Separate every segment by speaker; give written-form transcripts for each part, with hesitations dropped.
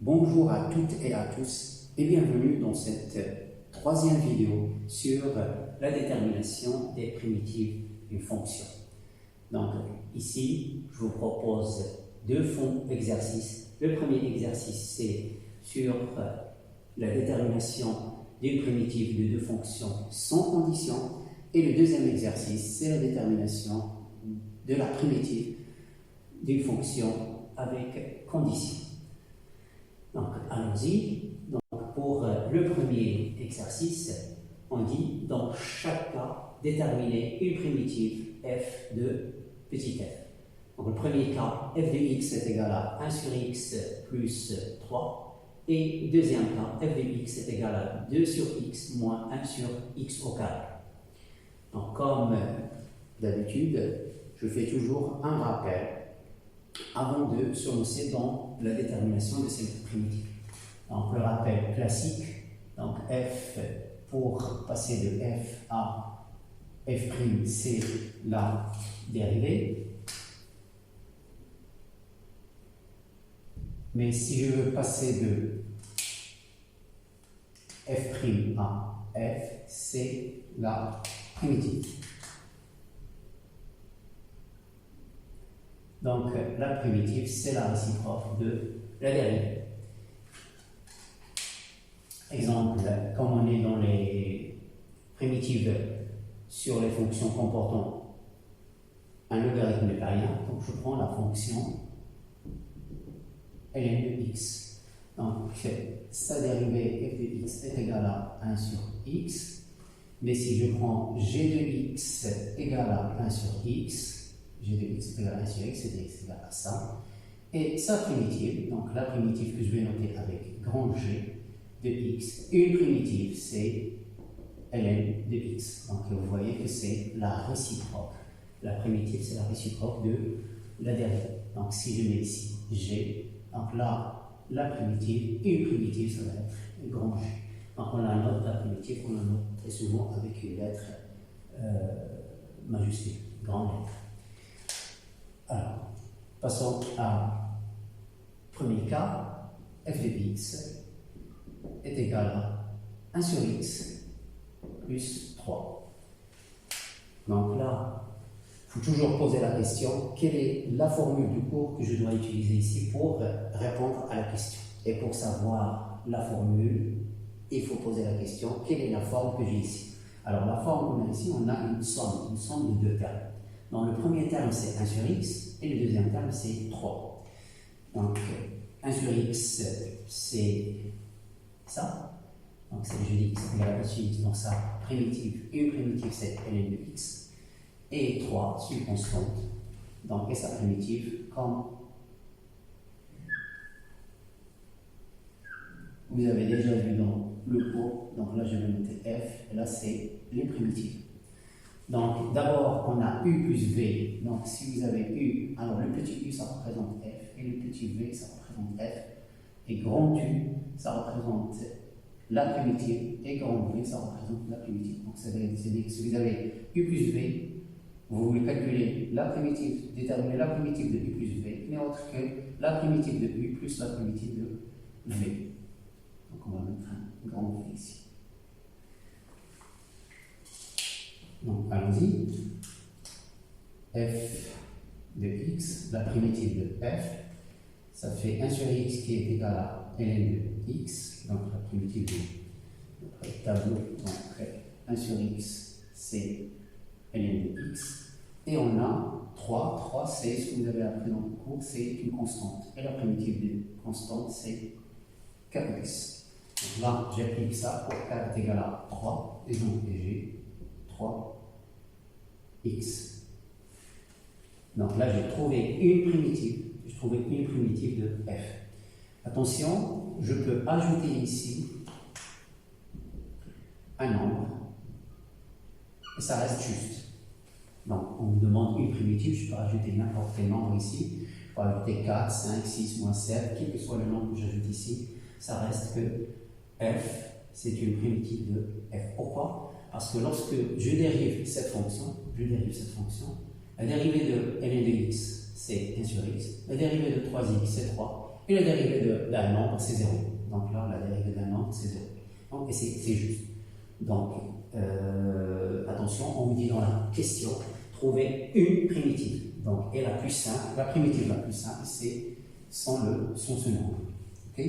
Speaker 1: Bonjour à toutes et à tous et bienvenue dans cette troisième vidéo sur la détermination des primitives d'une fonction. Donc ici, je vous propose deux exercices. Le premier exercice, c'est sur la détermination d'une primitive de deux fonctions sans condition. Et le deuxième exercice, c'est la détermination de la primitive d'une fonction avec condition. Donc, allons-y. Donc, pour le premier exercice, on dit dans chaque cas, déterminer une primitive f de petit f. Donc, le premier cas, f de x est égal à 1 sur x plus 3. Et deuxième cas, f de x est égal à 2 sur x moins 1 sur x au carré. Donc, comme d'habitude, je fais toujours un rappel avant de se lancer dans la détermination de ces primitives. Donc, le rappel classique, donc f, pour passer de f à f', c'est la dérivée. Mais si je veux passer de f' à f, c'est la primitive. Donc, la primitive, c'est la réciproque de la dérivée. Exemple, comme on est dans les primitives sur les fonctions comportant un logarithme népérien, donc je prends la fonction ln de x. Donc, sa dérivée f de x est égale à 1 sur x. Mais si je prends g de x égale à 1 sur x, g de x est égal à 1 sur x, c'est x égale à ça. Et sa primitive, donc la primitive que je vais noter avec grand G de x, une primitive, c'est ln de x. Donc vous voyez que c'est la réciproque. La primitive, c'est la réciproque de la dérivée. Donc si je mets ici g, donc là, la primitive, une primitive, ça va être grand G. Donc on la note, la primitive, on la note très souvent avec une lettre majuscule, grande lettre. Alors, passons à premier cas, f de x est égal à 1 sur x plus 3. Donc là, il faut toujours poser la question, quelle est la formule du cours que je dois utiliser ici pour répondre à la question. Et pour savoir la formule, il faut poser la question, quelle est la forme que j'ai ici. Alors la forme qu'on a ici, on a une somme de deux termes. Donc le premier terme c'est 1 sur x et le deuxième terme c'est 3. Donc 1 sur x c'est ça. Donc c'est g de x égale à 1 sur x. Donc ça, primitive, une primitive c'est ln de x. Et 3 c'est une constante. Donc et sa primitive comme vous avez déjà vu dans le cours. Donc là je vais noter f et là c'est les primitives. Donc, d'abord, on a U plus V. Donc, si vous avez U, alors le petit U, ça représente F, et le petit V, ça représente F, et grand U, ça représente la primitive, et grand V, ça représente la primitive. Donc, c'est-à-dire que si vous avez U plus V, vous voulez calculer la primitive, déterminer la primitive de U plus V, n'est autre que la primitive de U plus la primitive de V. Donc, on va mettre un grand V ici. Donc, allons-y. F de x, la primitive de f, ça fait 1 sur x qui est égal à ln de x, donc la primitive de notre tableau. Donc, 1 sur x, c'est ln de x. Et on a 3 c'est ce que vous avez appris dans le cours, c'est une constante. Et la primitive de constante, c'est kx. Donc là, j'applique ça pour k est égal à 3, et donc g. 3x. Donc là, j'ai trouvé une primitive. J'ai trouvé une primitive de f. Attention, je peux ajouter ici un nombre et ça reste juste. Donc, on me demande une primitive, je peux ajouter n'importe quel nombre ici. Je peux ajouter 4, 5, 6, moins 7, quel que soit le nombre que j'ajoute ici, ça reste que f, c'est une primitive de f. Pourquoi ? Parce que lorsque je dérive cette fonction, la dérivée de ln de x, c'est 1 sur x, la dérivée de 3x, c'est 3, Et la dérivée d'un nombre, c'est 0. Donc là, la dérivée d'un nombre, c'est 0. Donc, et c'est juste. Donc, attention, on vous dit dans la question, trouver une primitive. Donc, et la plus simple, la primitive la plus simple, c'est sans ce nombre. Ok?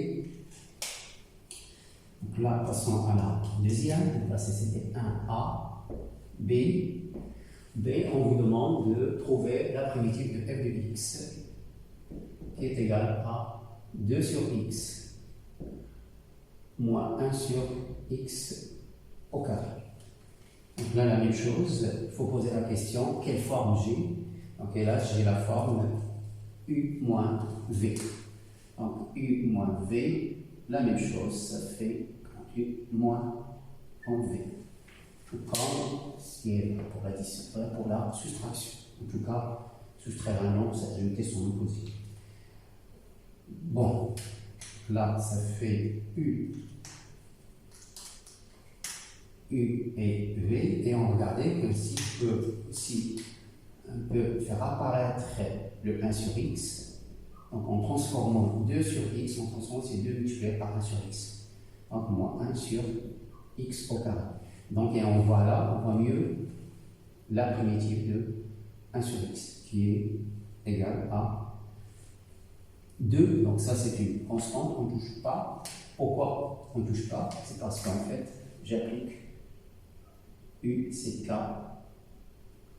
Speaker 1: Donc là, passons à la deuxième. Donc là, c'était 1A, B. B, on vous demande de trouver la primitive de f de x qui est égale à 2 sur x moins 1 sur x au carré. Donc là, la même chose, il faut poser la question, quelle forme j'ai? Donc et là, j'ai la forme u moins v. Donc u moins v, la même chose, ça fait u moins en v. Tout comme ce qui est pour l'addition, pour la soustraction. En tout cas, soustraire un nombre, c'est ajouter son opposé. Bon, là, ça fait u et v, et on regardait que si on peut faire apparaître le 1 sur x, donc en transformant 2 sur x, on transforme ces 2 multipliés par 1 sur x. Donc moins 1 sur x au carré. Donc et on voit là, on voit mieux la primitive de 1 sur x, qui est égale à 2. Donc ça c'est une constante, on ne touche pas. Pourquoi on ne touche pas? C'est parce qu'en fait, j'applique U, c'est K,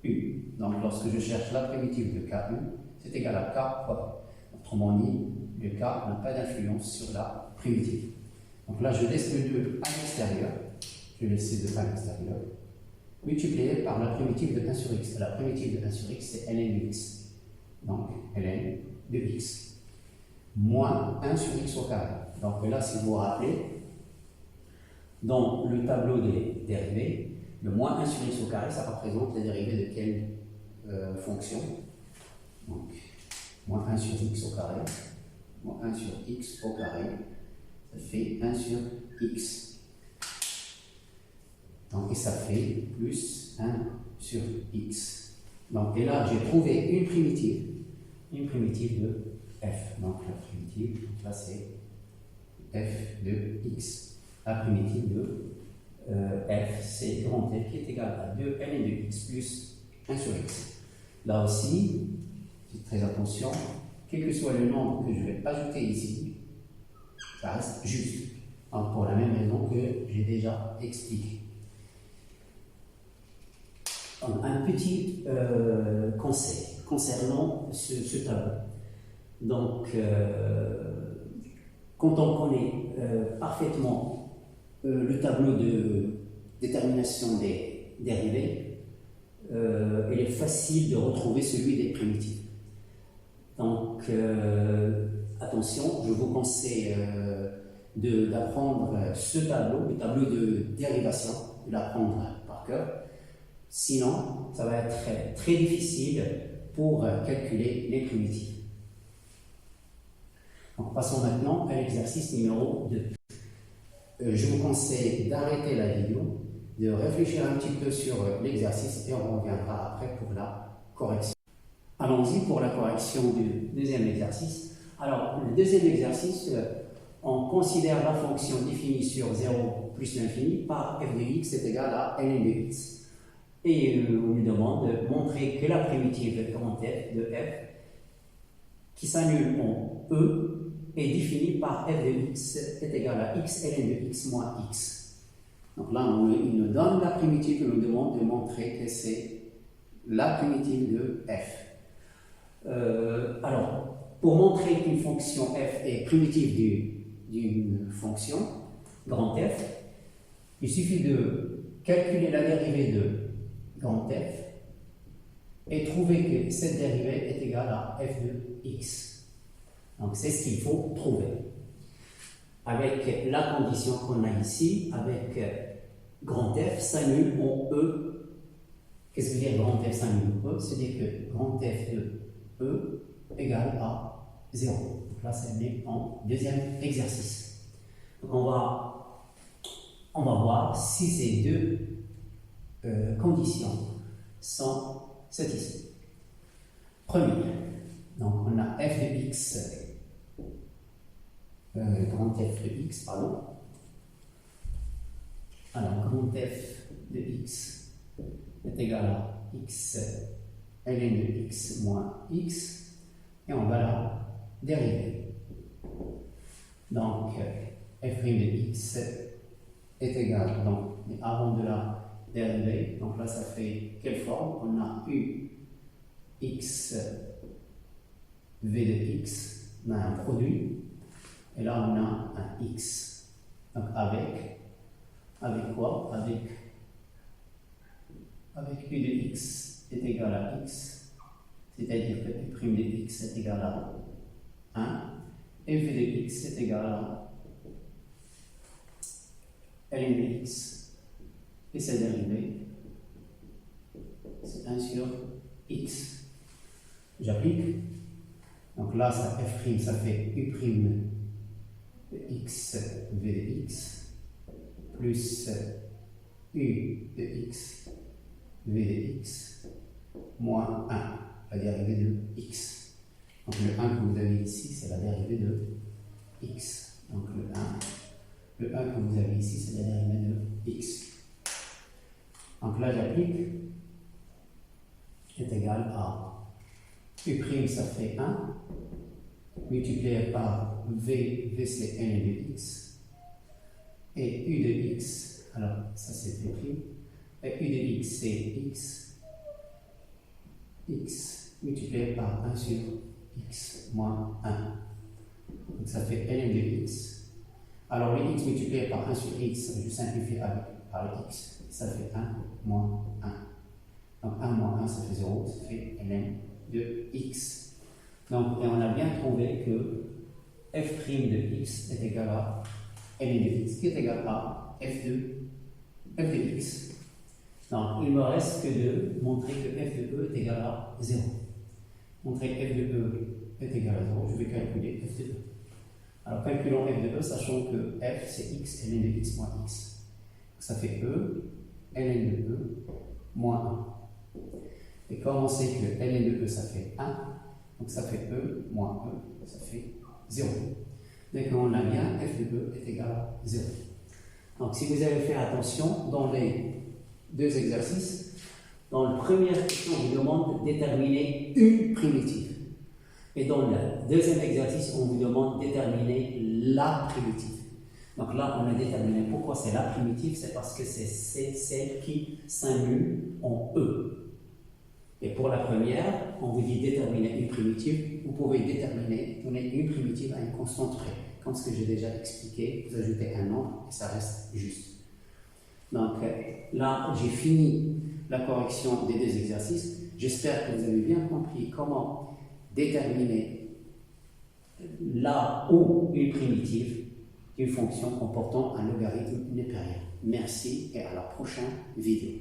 Speaker 1: U. Donc lorsque je cherche la primitive de KU, c'est égal à K fois. Autrement dit, le K n'a pas d'influence sur la primitive. Donc là, je laisse le 2 à l'extérieur. Je laisse ces 2 à l'extérieur. Multiplié par la primitive de 1 sur x. La primitive de 1 sur x, c'est ln de x. Donc, ln de x. Moins 1 sur x au carré. Donc là, si vous vous rappelez, dans le tableau des dérivés, le moins 1 sur x au carré, ça représente la dérivée de quelle fonction? Donc, moins 1 sur x au carré, moins 1 sur x au carré, ça fait 1 sur x. Donc, et ça fait plus 1 sur x. Donc, et là, j'ai trouvé une primitive de f. Donc, la primitive, là, c'est f de x. La primitive de f, c'est grand F qui est égal à 2 ln de x plus 1 sur x. Là aussi, faites très attention, quel que soit le nombre que je vais ajouter ici, ça reste juste. Donc, pour la même raison que j'ai déjà expliqué. Donc, un petit conseil concernant ce tableau. Donc, quand on connaît parfaitement le tableau de détermination des dérivés, il est facile de retrouver celui des primitives. Donc, attention, je vous conseille d'apprendre ce tableau, le tableau de dérivation, de l'apprendre par cœur. Sinon, ça va être très difficile pour calculer les primitives. Donc, passons maintenant à l'exercice numéro 2. Je vous conseille d'arrêter la vidéo, de réfléchir un petit peu sur l'exercice et on reviendra après pour la correction. Allons-y pour la correction du deuxième exercice. Alors, le deuxième exercice, on considère la fonction définie sur 0 plus l'infini par f de x est égal à ln de x. Et on lui demande de montrer que la primitive grand F de f, qui s'annule en E, est définie par f de x est égal à x ln de x moins x. Donc là, il nous donne la primitive, il nous demande de montrer que c'est la primitive de f. Alors, pour montrer qu'une fonction f est primitive d'une fonction, grand F, il suffit de calculer la dérivée de grand F et trouver que cette dérivée est égale à f de x. Donc c'est ce qu'il faut trouver. Avec la condition qu'on a ici, avec grand F s'annule en E. Qu'est-ce que veut dire grand F s'annule en E? C'est-à-dire que grand F de E égale à 0. Donc là, c'est né en deuxième exercice. Donc on va voir si ces deux conditions sont satisfaites. Première, donc on a f de x grand f de x, pardon. Alors, grand f de x est égal à x ln de x moins x, et on va la dériver. Donc, f' de x est égal, donc, avant de la dériver, donc là ça fait quelle forme? On a u x v de x, on a un produit, et là on a un x. Donc avec quoi? Avec u de x est égal à x, c'est-à-dire que u' de x est égal à 1, et v de x est égal à ln de x, et sa dérivée, c'est 1 sur x. J'applique. Donc là, ça f', ça fait u' de x v de x, plus u de x v de x, moins 1, la dérivée de x. Donc le 1 que vous avez ici, c'est la dérivée de x. Donc le 1 que vous avez ici, c'est la dérivée de x. Donc là, j'applique, est égal à u', ça fait 1, multiplié par v c'est ln de x, et u de x, alors ça c'est v', et u de x c'est x multiplié par 1 sur x moins 1. Donc ça fait ln de x. Alors le x multiplié par 1 sur x, je simplifie par le x, ça fait 1 moins 1. Donc 1 moins 1, ça fait 0, ça fait ln de x. Donc, et on a bien trouvé que f' de x est égal à ln de x, qui est égal à f de x. Donc, il ne me reste que de montrer que f de e est égal à 0. Montrer que f de e est égal à 0, je vais calculer f de e. Alors, calculons f de e, sachant que f c'est x, ln de x moins x. Donc, ça fait e, ln de e moins 1. Et comme on sait que ln de e ça fait 1, donc ça fait e moins e, ça fait 0. Dès qu'on a bien, f de e est égal à 0. Donc si vous avez fait attention, dans les deux exercices, dans la première question, on vous demande de déterminer une primitive. Et dans le deuxième exercice, on vous demande de déterminer la primitive. Donc là, on a déterminé pourquoi c'est la primitive, c'est parce que c'est celle qui s'annule en e. Et pour la première, on vous dit déterminer une primitive. Vous pouvez donner une primitive à une constante près. Comme ce que j'ai déjà expliqué, vous ajoutez un nombre et ça reste juste. Donc là, j'ai fini la correction des deux exercices. J'espère que vous avez bien compris comment déterminer la ou une primitive d'une fonction comportant un logarithme népérien. Merci et à la prochaine vidéo.